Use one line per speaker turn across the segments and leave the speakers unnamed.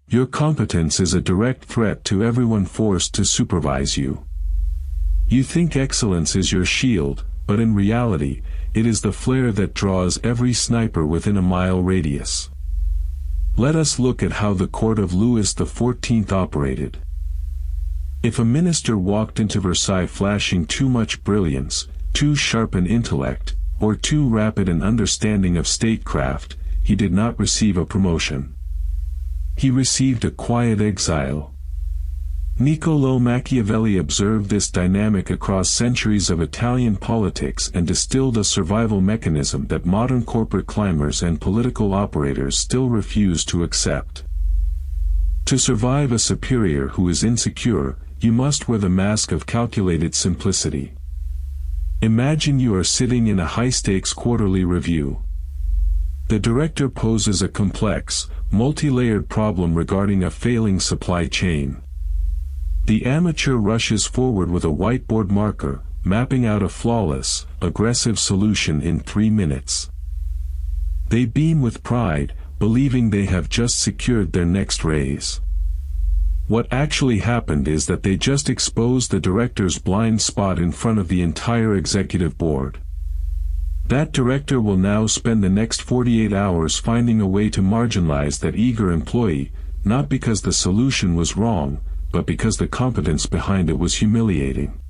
Your competence is a direct threat to everyone forced to supervise you. You think excellence is your shield, but in reality, it is the flare that draws every sniper within a mile radius. Let us look at how the court of Louis XIV operated. If a minister walked into Versailles flashing too much brilliance, too sharp an intellect, or too rapid an understanding of statecraft, he did not receive a promotion. He received a quiet exile. Niccolò Machiavelli observed this dynamic across centuries of Italian politics and distilled a survival mechanism that modern corporate climbers and political operators still refuse to accept. To survive a superior who is insecure, you must wear the mask of calculated simplicity. Imagine you are sitting in a high-stakes quarterly review. The director poses a complex, multi-layered problem regarding a failing supply chain. The amateur rushes forward with a whiteboard marker, mapping out a flawless, aggressive solution in 3 minutes. They beam with pride, believing they have just secured their next raise. What actually happened is that they just exposed the director's blind spot in front of the entire executive board. That director will now spend the next 48 hours finding a way to marginalize that eager employee, not because the solution was wrong, but because the competence behind it was humiliating.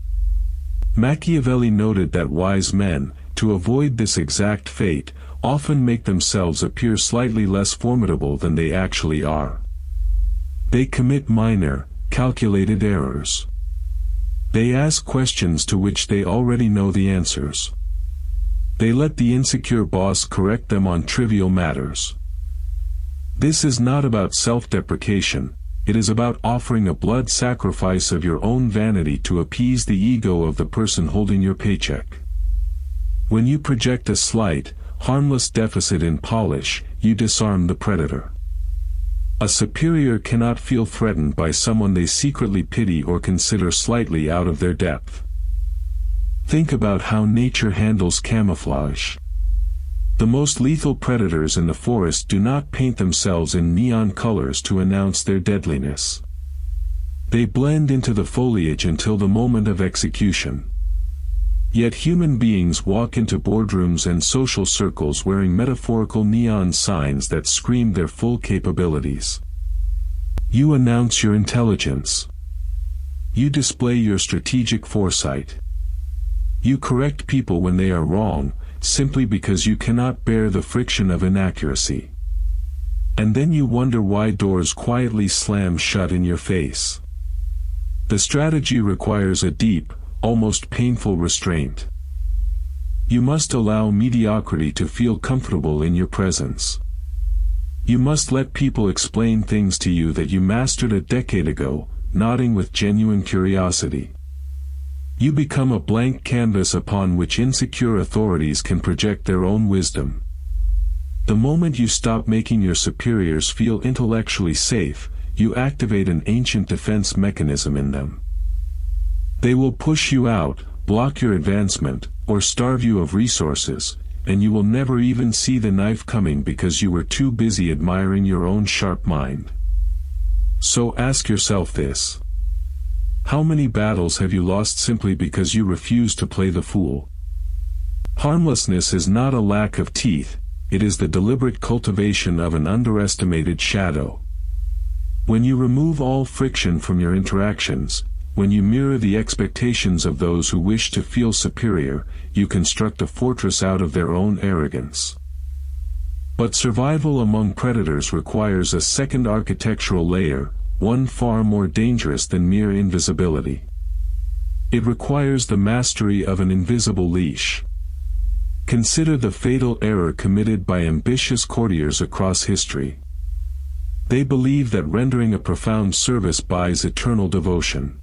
Machiavelli noted that wise men, to avoid this exact fate, often make themselves appear slightly less formidable than they actually are. They commit minor, calculated errors. They ask questions to which they already know the answers. They let the insecure boss correct them on trivial matters. This is not about self-deprecation. It is about offering a blood sacrifice of your own vanity to appease the ego of the person holding your paycheck. When you project a slight, harmless deficit in polish, you disarm the predator. A superior cannot feel threatened by someone they secretly pity or consider slightly out of their depth. Think about how nature handles camouflage. The most lethal predators in the forest do not paint themselves in neon colors to announce their deadliness. They blend into the foliage until the moment of execution. Yet human beings walk into boardrooms and social circles wearing metaphorical neon signs that scream their full capabilities. You announce your intelligence. You display your strategic foresight. You correct people when they are wrong, simply because you cannot bear the friction of inaccuracy. And then you wonder why doors quietly slam shut in your face. The strategy requires a deep, almost painful restraint. You must allow mediocrity to feel comfortable in your presence. You must let people explain things to you that you mastered a decade ago, nodding with genuine curiosity. You become a blank canvas upon which insecure authorities can project their own wisdom. The moment you stop making your superiors feel intellectually safe, you activate an ancient defense mechanism in them. They will push you out, block your advancement, or starve you of resources, and you will never even see the knife coming because you were too busy admiring your own sharp mind. So ask yourself this. How many battles have you lost simply because you refuse to play the fool? Harmlessness is not a lack of teeth, it is the deliberate cultivation of an underestimated shadow. When you remove all friction from your interactions, when you mirror the expectations of those who wish to feel superior, you construct a fortress out of their own arrogance. But survival among predators requires a second architectural layer, one far more dangerous than mere invisibility. It requires the mastery of an invisible leash. Consider the fatal error committed by ambitious courtiers across history. They believe that rendering a profound service buys eternal devotion.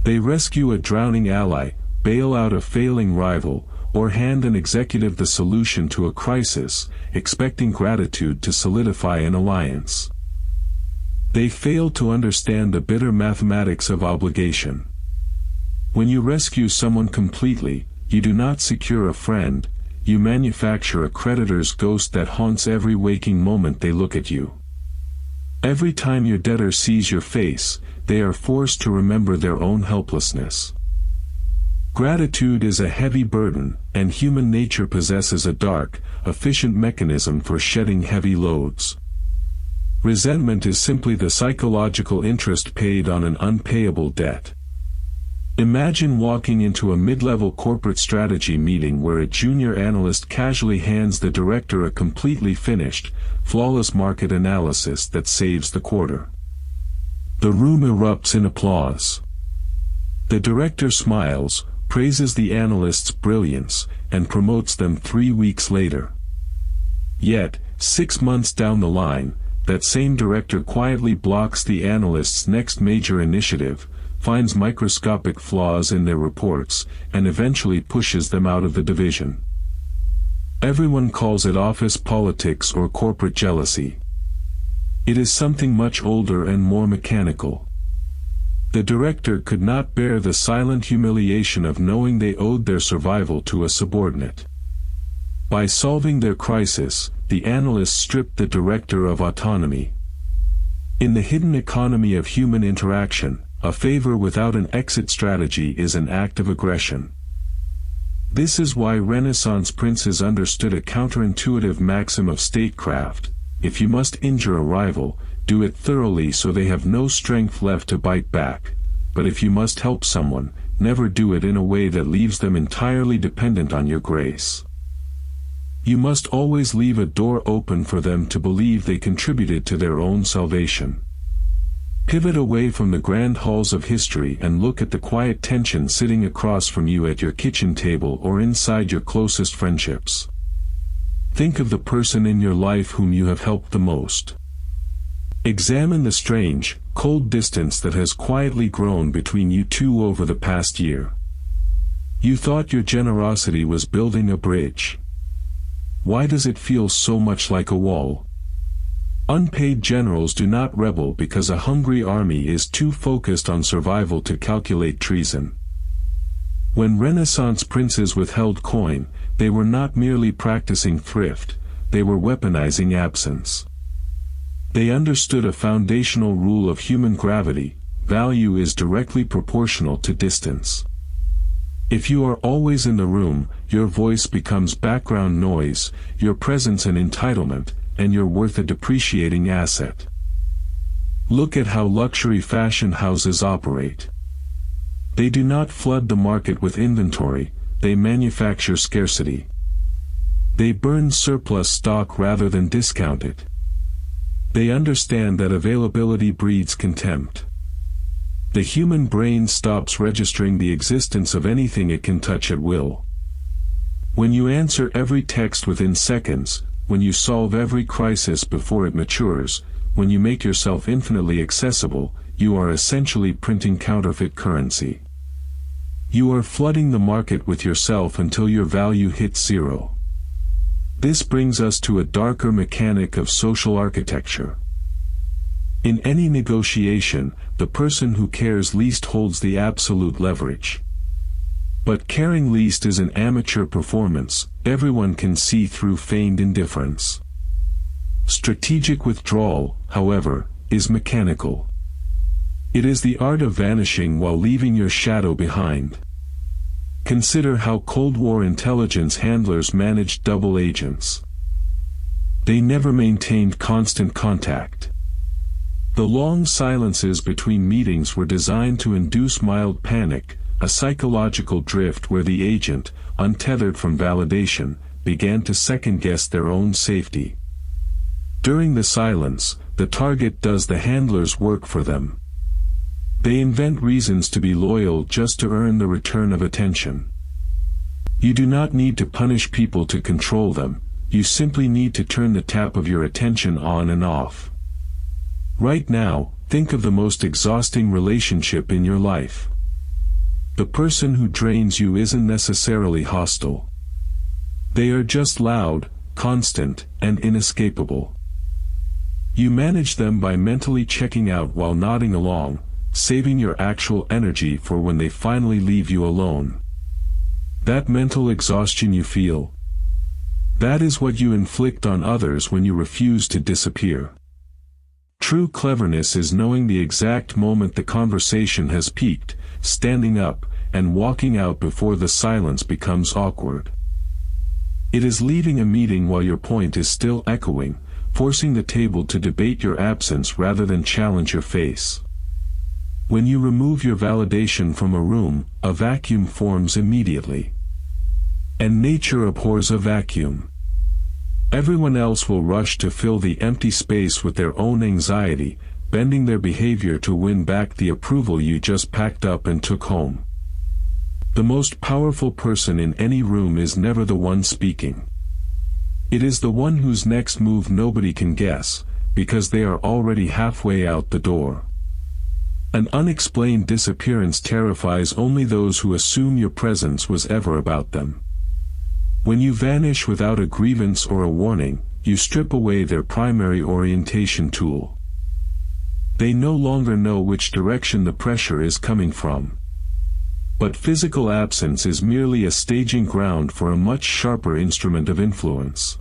They rescue a drowning ally, bail out a failing rival, or hand an executive the solution to a crisis, expecting gratitude to solidify an alliance. They fail to understand the bitter mathematics of obligation. When you rescue someone completely, you do not secure a friend, you manufacture a creditor's ghost that haunts every waking moment they look at you. Every time your debtor sees your face, they are forced to remember their own helplessness. Gratitude is a heavy burden, and human nature possesses a dark, efficient mechanism for shedding heavy loads. Resentment is simply the psychological interest paid on an unpayable debt. Imagine walking into a mid-level corporate strategy meeting where a junior analyst casually hands the director a completely finished, flawless market analysis that saves the quarter. The room erupts in applause. The director smiles, praises the analyst's brilliance, and promotes them 3 weeks later. Yet, 6 months down the line, that same director quietly blocks the analyst's next major initiative, finds microscopic flaws in their reports, and eventually pushes them out of the division. Everyone calls it office politics or corporate jealousy. It is something much older and more mechanical. The director could not bear the silent humiliation of knowing they owed their survival to a subordinate. By solving their crisis, the analyst stripped the director of autonomy. In the hidden economy of human interaction, a favor without an exit strategy is an act of aggression. This is why Renaissance princes understood a counterintuitive maxim of statecraft: if you must injure a rival, do it thoroughly so they have no strength left to bite back, but if you must help someone, never do it in a way that leaves them entirely dependent on your grace. You must always leave a door open for them to believe they contributed to their own salvation. Pivot away from the grand halls of history and look at the quiet tension sitting across from you at your kitchen table or inside your closest friendships. Think of the person in your life whom you have helped the most. Examine the strange, cold distance that has quietly grown between you two over the past year. You thought your generosity was building a bridge. Why does it feel so much like a wall? Unpaid generals do not rebel because a hungry army is too focused on survival to calculate treason. When Renaissance princes withheld coin, they were not merely practicing thrift, they were weaponizing absence. They understood a foundational rule of human gravity: value is directly proportional to distance. If you are always in the room, your voice becomes background noise, your presence an entitlement, and your worth a depreciating asset. Look at how luxury fashion houses operate. They do not flood the market with inventory, they manufacture scarcity. They burn surplus stock rather than discount it. They understand that availability breeds contempt. The human brain stops registering the existence of anything it can touch at will. When you answer every text within seconds, when you solve every crisis before it matures, when you make yourself infinitely accessible, you are essentially printing counterfeit currency. You are flooding the market with yourself until your value hits zero. This brings us to a darker mechanic of social architecture. In any negotiation, the person who cares least holds the absolute leverage. But caring least is an amateur performance, everyone can see through feigned indifference. Strategic withdrawal, however, is mechanical. It is the art of vanishing while leaving your shadow behind. Consider how Cold War intelligence handlers managed double agents. They never maintained constant contact. The long silences between meetings were designed to induce mild panic, a psychological drift where the agent, untethered from validation, began to second-guess their own safety. During the silence, the target does the handler's work for them. They invent reasons to be loyal just to earn the return of attention. You do not need to punish people to control them, you simply need to turn the tap of your attention on and off. Right now, think of the most exhausting relationship in your life. The person who drains you isn't necessarily hostile. They are just loud, constant, and inescapable. You manage them by mentally checking out while nodding along, saving your actual energy for when they finally leave you alone. That mental exhaustion you feel, that is what you inflict on others when you refuse to disappear. True cleverness is knowing the exact moment the conversation has peaked, standing up, and walking out before the silence becomes awkward. It is leaving a meeting while your point is still echoing, forcing the table to debate your absence rather than challenge your face. When you remove your validation from a room, a vacuum forms immediately. And nature abhors a vacuum. Everyone else will rush to fill the empty space with their own anxiety, bending their behavior to win back the approval you just packed up and took home. The most powerful person in any room is never the one speaking. It is the one whose next move nobody can guess, because they are already halfway out the door. An unexplained disappearance terrifies only those who assume your presence was ever about them. When you vanish without a grievance or a warning, you strip away their primary orientation tool. They no longer know which direction the pressure is coming from. But physical absence is merely a staging ground for a much sharper instrument of influence.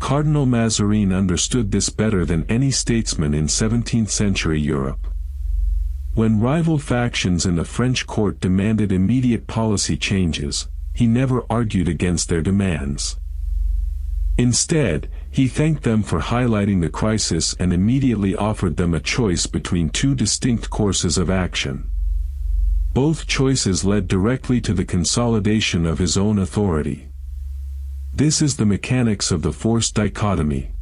Cardinal Mazarin understood this better than any statesman in 17th-century Europe. When rival factions in the French court demanded immediate policy changes, he never argued against their demands. Instead, he thanked them for highlighting the crisis and immediately offered them a choice between two distinct courses of action. Both choices led directly to the consolidation of his own authority. This is the mechanics of the force dichotomy.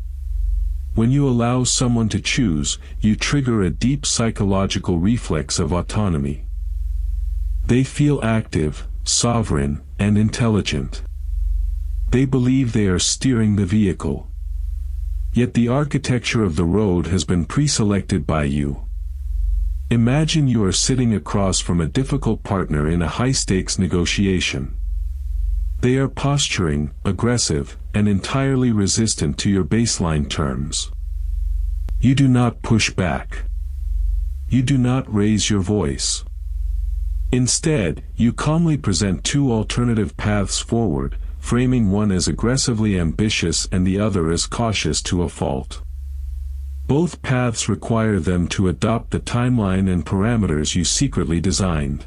When you allow someone to choose, you trigger a deep psychological reflex of autonomy. They feel active, sovereign, and intelligent. They believe they are steering the vehicle. Yet the architecture of the road has been pre-selected by you. Imagine you are sitting across from a difficult partner in a high-stakes negotiation. They are posturing, aggressive, and entirely resistant to your baseline terms. You do not push back. You do not raise your voice. Instead, you calmly present two alternative paths forward, framing one as aggressively ambitious and the other as cautious to a fault. Both paths require them to adopt the timeline and parameters you secretly designed.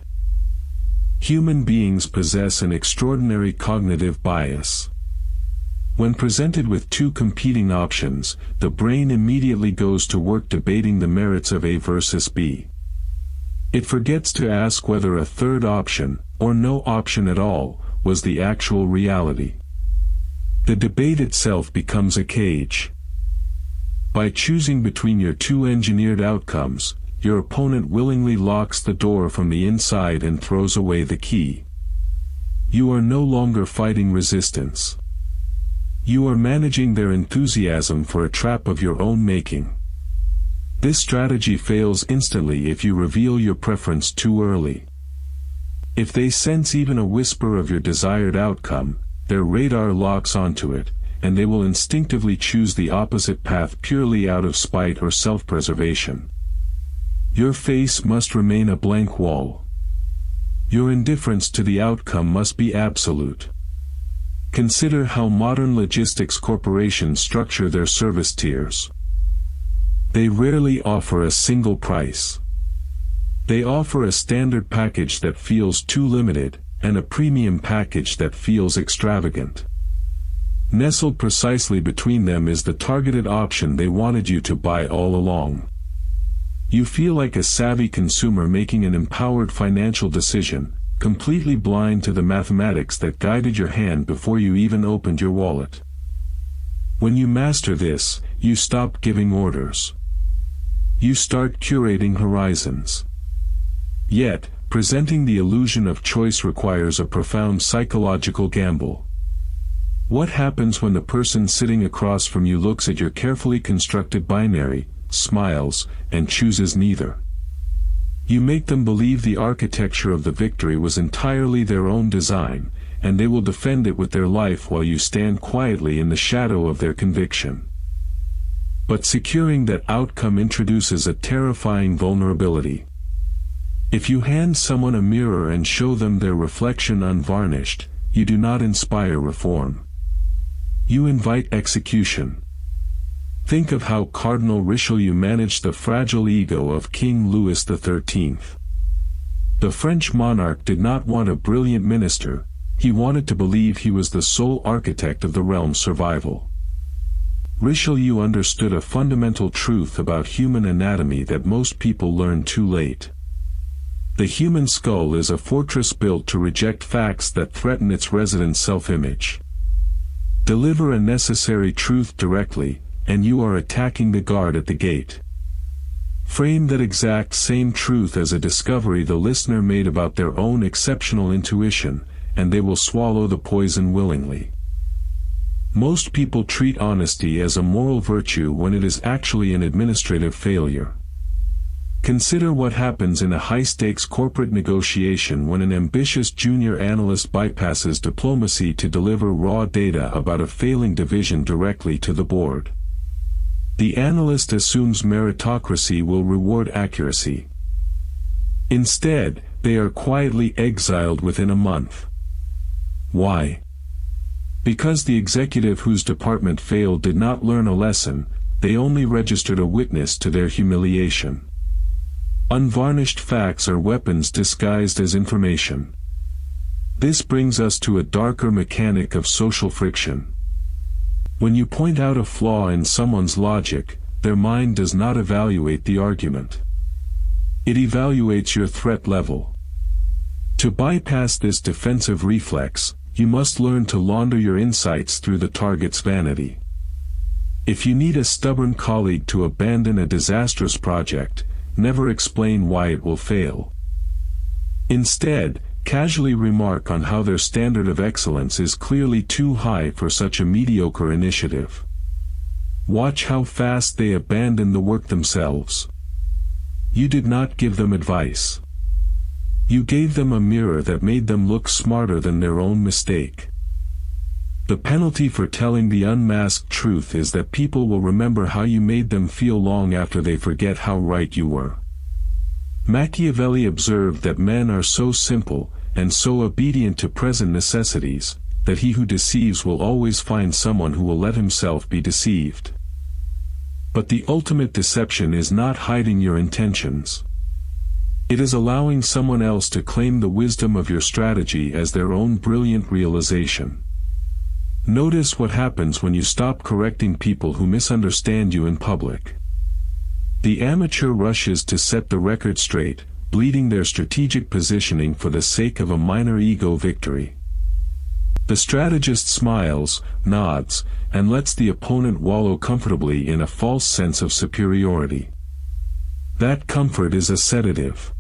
Human beings possess an extraordinary cognitive bias. When presented with two competing options, the brain immediately goes to work debating the merits of A versus B. It forgets to ask whether a third option, or no option at all, was the actual reality. The debate itself becomes a cage. By choosing between your two engineered outcomes, your opponent willingly locks the door from the inside and throws away the key. You are no longer fighting resistance. You are managing their enthusiasm for a trap of your own making. This strategy fails instantly if you reveal your preference too early. If they sense even a whisper of your desired outcome, their radar locks onto it, and they will instinctively choose the opposite path purely out of spite or self-preservation. Your face must remain a blank wall. Your indifference to the outcome must be absolute. Consider how modern logistics corporations structure their service tiers. They rarely offer a single price. They offer a standard package that feels too limited, and a premium package that feels extravagant. Nestled precisely between them is the targeted option they wanted you to buy all along. You feel like a savvy consumer making an empowered financial decision, completely blind to the mathematics that guided your hand before you even opened your wallet. When you master this, you stop giving orders. You start curating horizons. Yet, presenting the illusion of choice requires a profound psychological gamble. What happens when the person sitting across from you looks at your carefully constructed binary, smiles, and chooses neither? You make them believe the architecture of the victory was entirely their own design, and they will defend it with their life while you stand quietly in the shadow of their conviction. But securing that outcome introduces a terrifying vulnerability. If you hand someone a mirror and show them their reflection unvarnished, you do not inspire reform. You invite execution. Think of how Cardinal Richelieu managed the fragile ego of King Louis XIII. The French monarch did not want a brilliant minister, he wanted to believe he was the sole architect of the realm's survival. Richelieu understood a fundamental truth about human anatomy that most people learn too late. The human skull is a fortress built to reject facts that threaten its residents' self-image. Deliver a necessary truth directly, and you are attacking the guard at the gate. Frame that exact same truth as a discovery the listener made about their own exceptional intuition, and they will swallow the poison willingly. Most people treat honesty as a moral virtue when it is actually an administrative failure. Consider what happens in a high-stakes corporate negotiation when an ambitious junior analyst bypasses diplomacy to deliver raw data about a failing division directly to the board. The analyst assumes meritocracy will reward accuracy. Instead, they are quietly exiled within a month. Why? Because the executive whose department failed did not learn a lesson, they only registered a witness to their humiliation. Unvarnished facts are weapons disguised as information. This brings us to a darker mechanic of social friction. When you point out a flaw in someone's logic, their mind does not evaluate the argument. It evaluates your threat level. To bypass this defensive reflex, you must learn to launder your insights through the target's vanity. If you need a stubborn colleague to abandon a disastrous project, never explain why it will fail. Instead, casually remark on how their standard of excellence is clearly too high for such a mediocre initiative. Watch how fast they abandon the work themselves. You did not give them advice. You gave them a mirror that made them look smarter than their own mistake. The penalty for telling the unmasked truth is that people will remember how you made them feel long after they forget how right you were. Machiavelli observed that men are so simple, and so obedient to present necessities, that he who deceives will always find someone who will let himself be deceived. But the ultimate deception is not hiding your intentions. It is allowing someone else to claim the wisdom of your strategy as their own brilliant realization. Notice what happens when you stop correcting people who misunderstand you in public. The amateur rushes to set the record straight, bleeding their strategic positioning for the sake of a minor ego victory. The strategist smiles, nods, and lets the opponent wallow comfortably in a false sense of superiority. That comfort is a sedative.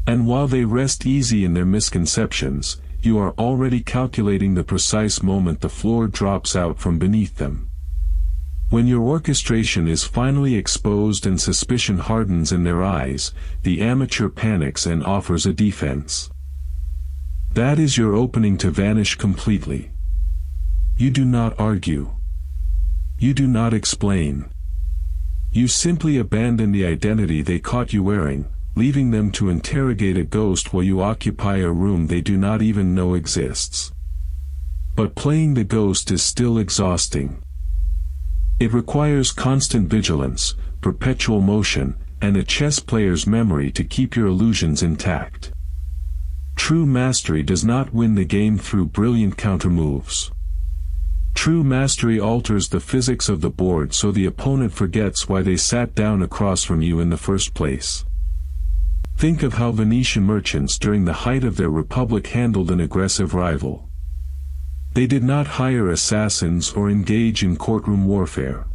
And while they rest easy in their misconceptions, you are already calculating the precise moment the floor drops out from beneath them. When your orchestration is finally exposed and suspicion hardens in their eyes, the amateur panics and offers a defense. That is your opening to vanish completely. You do not argue. You do not explain. You simply abandon the identity they caught you wearing, leaving them to interrogate a ghost while you occupy a room they do not even know exists. But playing the ghost is still exhausting. It requires constant vigilance, perpetual motion, and a chess player's memory to keep your illusions intact. True mastery does not win the game through brilliant countermoves. True mastery alters the physics of the board so the opponent forgets why they sat down across from you in the first place. Think of how Venetian merchants during the height of their republic handled an aggressive rival. They did not hire assassins or engage in courtroom warfare.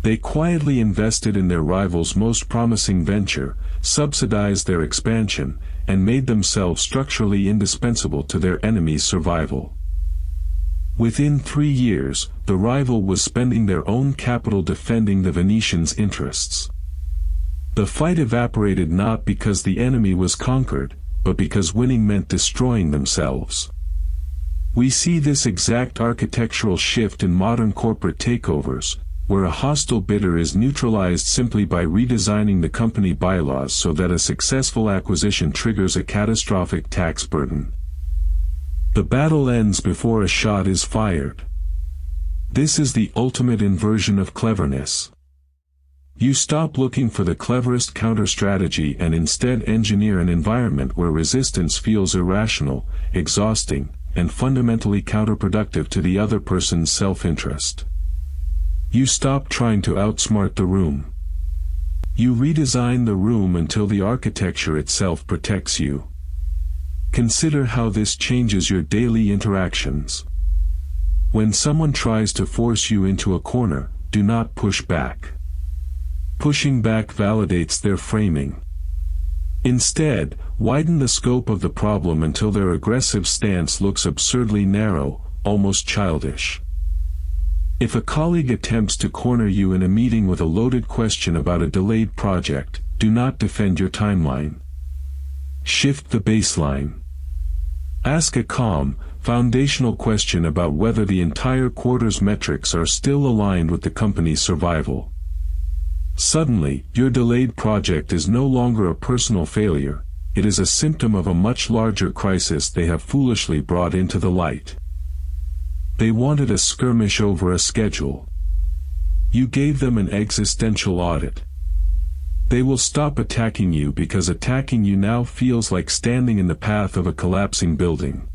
They quietly invested in their rival's most promising venture, subsidized their expansion, and made themselves structurally indispensable to their enemy's survival. Within 3 years, the rival was spending their own capital defending the Venetians' interests. The fight evaporated not because the enemy was conquered, but because winning meant destroying themselves. We see this exact architectural shift in modern corporate takeovers, where a hostile bidder is neutralized simply by redesigning the company bylaws so that a successful acquisition triggers a catastrophic tax burden. The battle ends before a shot is fired. This is the ultimate inversion of cleverness. You stop looking for the cleverest counter-strategy and instead engineer an environment where resistance feels irrational, exhausting, and fundamentally counterproductive to the other person's self-interest. You stop trying to outsmart the room. You redesign the room until the architecture itself protects you. Consider how this changes your daily interactions. When someone tries to force you into a corner, do not push back. Pushing back validates their framing. Instead, widen the scope of the problem until their aggressive stance looks absurdly narrow, almost childish. If a colleague attempts to corner you in a meeting with a loaded question about a delayed project, do not defend your timeline. Shift the baseline. Ask a calm, foundational question about whether the entire quarter's metrics are still aligned with the company's survival. Suddenly, your delayed project is no longer a personal failure, it is a symptom of a much larger crisis they have foolishly brought into the light. They wanted a skirmish over a schedule. You gave them an existential audit. They will stop attacking you because attacking you now feels like standing in the path of a collapsing building.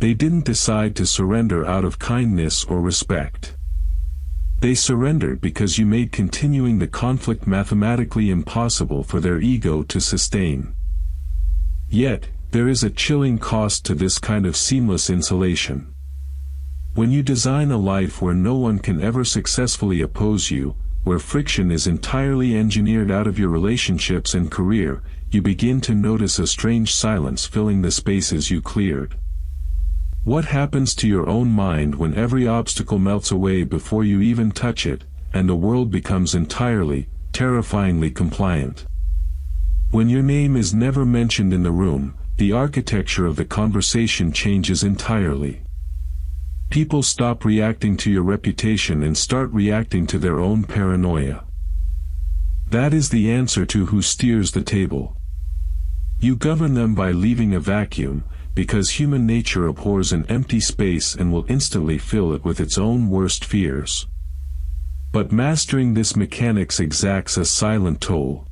They didn't decide to surrender out of kindness or respect. They surrendered because you made continuing the conflict mathematically impossible for their ego to sustain. Yet, there is a chilling cost to this kind of seamless insulation. When you design a life where no one can ever successfully oppose you, where friction is entirely engineered out of your relationships and career, you begin to notice a strange silence filling the spaces you cleared. What happens to your own mind when every obstacle melts away before you even touch it, and the world becomes entirely, terrifyingly compliant? When your name is never mentioned in the room, the architecture of the conversation changes entirely. People stop reacting to your reputation and start reacting to their own paranoia. That is the answer to who steers the table. You govern them by leaving a vacuum, because human nature abhors an empty space and will instantly fill it with its own worst fears. But mastering this mechanics exacts a silent toll.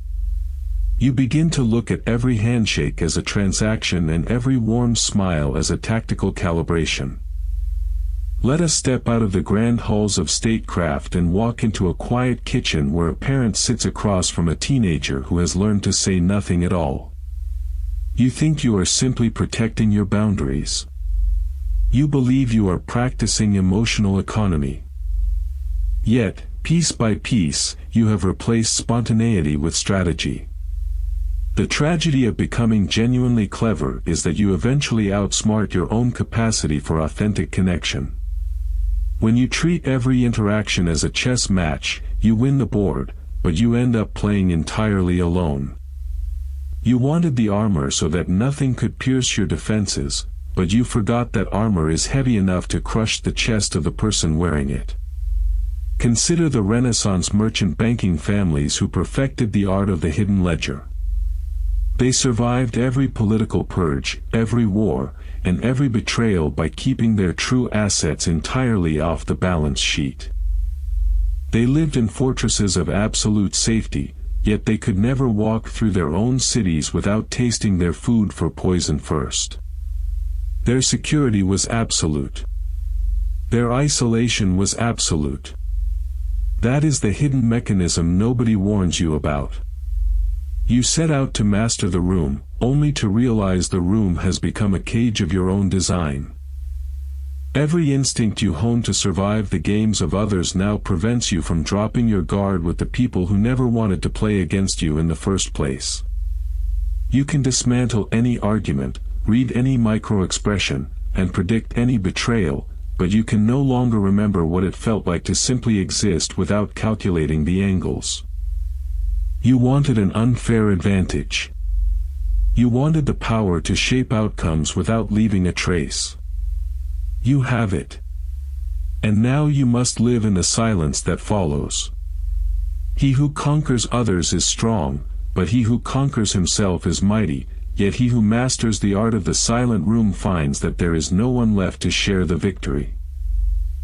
You begin to look at every handshake as a transaction and every warm smile as a tactical calibration. Let us step out of the grand halls of statecraft and walk into a quiet kitchen where a parent sits across from a teenager who has learned to say nothing at all. You think you are simply protecting your boundaries. You believe you are practicing emotional economy. Yet, piece by piece, you have replaced spontaneity with strategy. The tragedy of becoming genuinely clever is that you eventually outsmart your own capacity for authentic connection. When you treat every interaction as a chess match, you win the board, but you end up playing entirely alone. You wanted the armor so that nothing could pierce your defenses, but you forgot that armor is heavy enough to crush the chest of the person wearing it. Consider the Renaissance merchant banking families who perfected the art of the hidden ledger. They survived every political purge, every war, and every betrayal by keeping their true assets entirely off the balance sheet. They lived in fortresses of absolute safety, yet they could never walk through their own cities without tasting their food for poison first. Their security was absolute. Their isolation was absolute. That is the hidden mechanism nobody warns you about. You set out to master the room, only to realize the room has become a cage of your own design. Every instinct you hone to survive the games of others now prevents you from dropping your guard with the people who never wanted to play against you in the first place. You can dismantle any argument, read any micro-expression, and predict any betrayal, but you can no longer remember what it felt like to simply exist without calculating the angles. You wanted an unfair advantage. You wanted the power to shape outcomes without leaving a trace. You have it. And now you must live in the silence that follows. He who conquers others is strong, but he who conquers himself is mighty, yet he who masters the art of the silent room finds that there is no one left to share the victory.